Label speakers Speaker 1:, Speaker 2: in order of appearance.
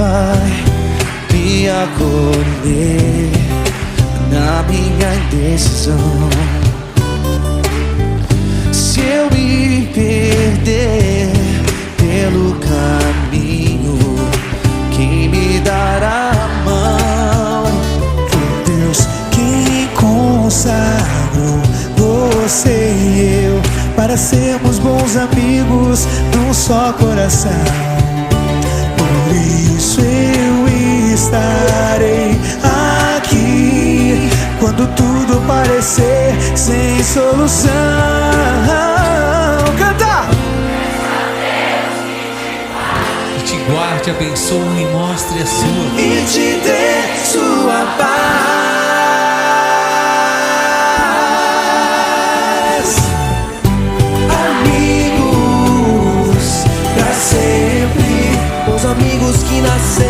Speaker 1: vai me acolher na minha indecisão. Se eu me perder pelo caminho, quem me dará a mão?
Speaker 2: Foi Deus quem consagrou você e eu para sermos bons amigos num só coração. Por isso eu estarei aqui quando tudo parecer sem solução. Canta!
Speaker 3: Que te guarde, abençoe e mostre a sua
Speaker 2: E te dê sua paz.
Speaker 1: Amigos pra sempre, os amigos que nasceram